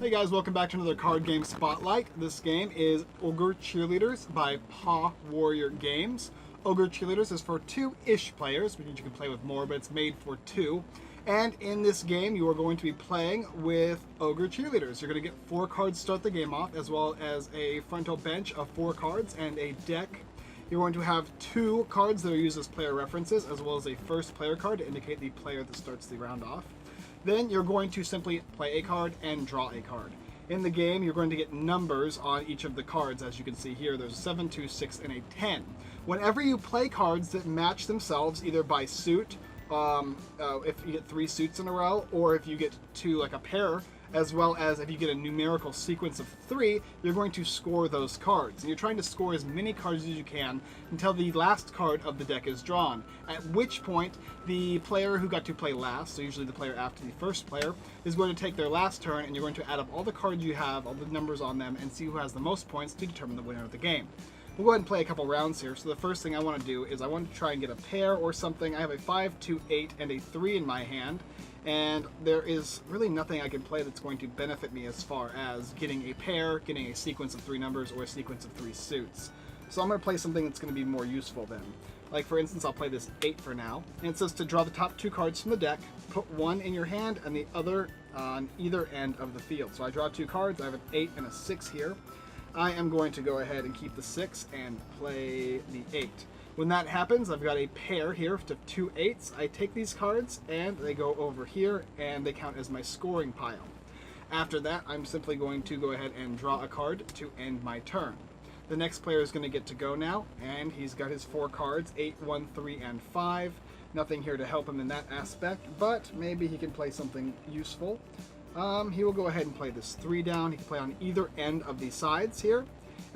Hey guys, welcome back to another card game spotlight. This game is Ogre Cheerleaders by Paw Warrior Games. Ogre Cheerleaders is for 2-ish players, which you can play with more, but it's made for 2. And in this game, you are going to be playing with Ogre Cheerleaders. You're going to get 4 cards to start the game off, as well as a frontal bench of 4 cards and a deck. You're going to have 2 cards that are used as player references, as well as a first player card to indicate the player that starts the round off. Then you're going to simply play a card and draw a card. In the game, you're going to get numbers on each of the cards. As you can see here, there's a 7, 2, 6, and a 10. Whenever you play cards that match themselves, either by suit, if you get 3 suits in a row, or if you get 2, like a pair, as well as if you get a numerical sequence of 3, you're going to score those cards. And you're trying to score as many cards as you can until the last card of the deck is drawn, at which point the player who got to play last, so usually the player after the first player, is going to take their last turn, and you're going to add up all the cards you have, all the numbers on them, and see who has the most points to determine the winner of the game. We'll go ahead and play a couple rounds here. So the first thing I want to do is I want to try and get a pair or something. I have a 5, 2, 8, and a 3 in my hand. And there is really nothing I can play that's going to benefit me as far as getting a pair, getting a sequence of 3 numbers, or a sequence of 3 suits. So I'm going to play something that's going to be more useful then. Like for instance, I'll play this 8 for now. And it says to draw the top 2 cards from the deck, put one in your hand and the other on either end of the field. So I draw 2 cards. I have an 8 and a 6 here. I am going to go ahead and keep the 6 and play the 8. When that happens, I've got a pair here of 2 8s. I take these cards and they go over here and they count as my scoring pile. After that, I'm simply going to go ahead and draw a card to end my turn. The next player is going to get to go now, and he's got his 4 cards, 8, 1, 3, and 5. Nothing here to help him in that aspect, but maybe he can play something useful. He will go ahead and play this 3 down. He can play on either end of the sides here.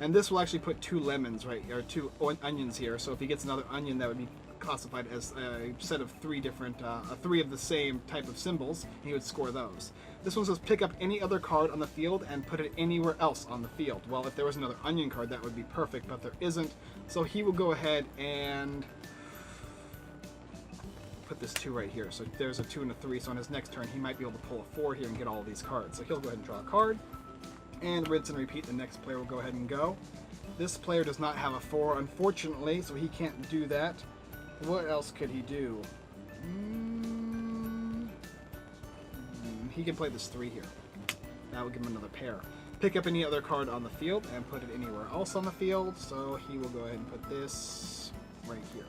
And this will actually put 2 lemons right here, 2 onions here. So if he gets another onion, that would be classified as a set of 3 different, 3 of the same type of symbols. And he would score those. This one says pick up any other card on the field and put it anywhere else on the field. Well, if there was another onion card, that would be perfect, but there isn't. So he will go ahead and put this 2 right here. So there's a 2 and a 3. So on his next turn, he might be able to pull a 4 here and get all of these cards. So he'll go ahead and draw a card. And rinse and repeat, the next player will go ahead and go. This player does not have a 4, unfortunately, so he can't do that. What else could he do? He can play this 3 here. That will give him another pair. Pick up any other card on the field and put it anywhere else on the field, so he will go ahead and put this right here.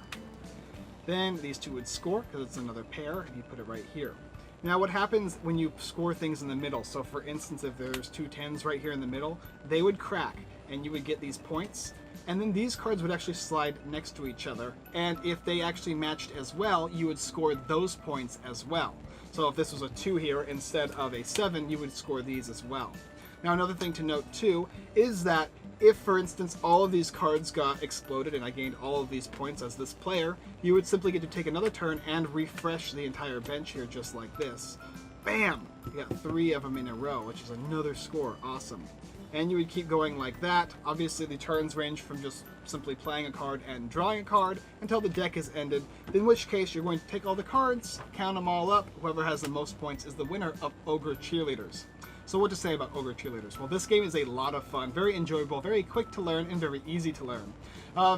Then these 2 would score, because it's another pair, and he put it right here. Now what happens when you score things in the middle, so for instance if there's 2 10s right here in the middle, they would crack and you would get these points, and then these cards would actually slide next to each other, and if they actually matched as well, you would score those points as well. So if this was a 2 here instead of a 7, you would score these as well. Now another thing to note too is that if, for instance, all of these cards got exploded and I gained all of these points as this player, you would simply get to take another turn and refresh the entire bench here just like this. Bam! You got 3 of them in a row, which is another score. Awesome. And you would keep going like that. Obviously, the turns range from just simply playing a card and drawing a card until the deck is ended, in which case you're going to take all the cards, count them all up. Whoever has the most points is the winner of Ogre Cheerleaders. So what to say about Ogre Cheerleaders? Well, this game is a lot of fun, very enjoyable, very quick to learn, and very easy to learn.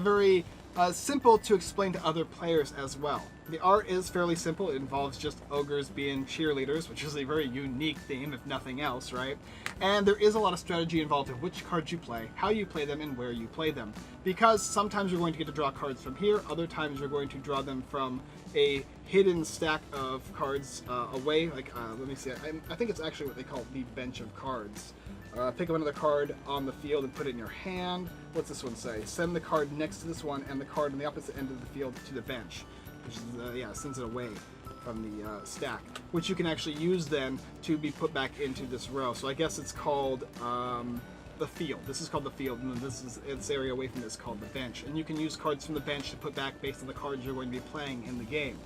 Very simple to explain to other players as well. The art is fairly simple. It involves just ogres being cheerleaders, which is a very unique theme, if nothing else, right? And there is a lot of strategy involved in which cards you play, how you play them, and where you play them. Because sometimes you're going to get to draw cards from here, other times you're going to draw them from a hidden stack of cards away. Like, let me see, I think it's actually what they call the bench of cards. Pick up another card on the field and put it in your hand. What's this one say? Send the card next to this one and the card on the opposite end of the field to the bench. Which is, yeah, sends it away from the stack. Which you can actually use then to be put back into this row. So I guess it's called the field. This is called the field, and this area away from this is called the bench. And you can use cards from the bench to put back based on the cards you're going to be playing in the game.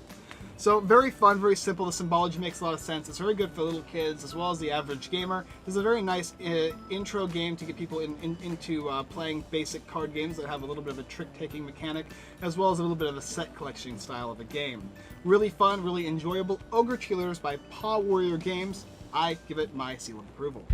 So very fun, very simple. The symbology makes a lot of sense. It's very good for little kids as well as the average gamer. This is a very nice intro game to get people into playing basic card games that have a little bit of a trick-taking mechanic, as well as a little bit of a set collection style of a game. Really fun, really enjoyable. Ogre Cheerleaders by Paw Warrior Games. I give it my seal of approval.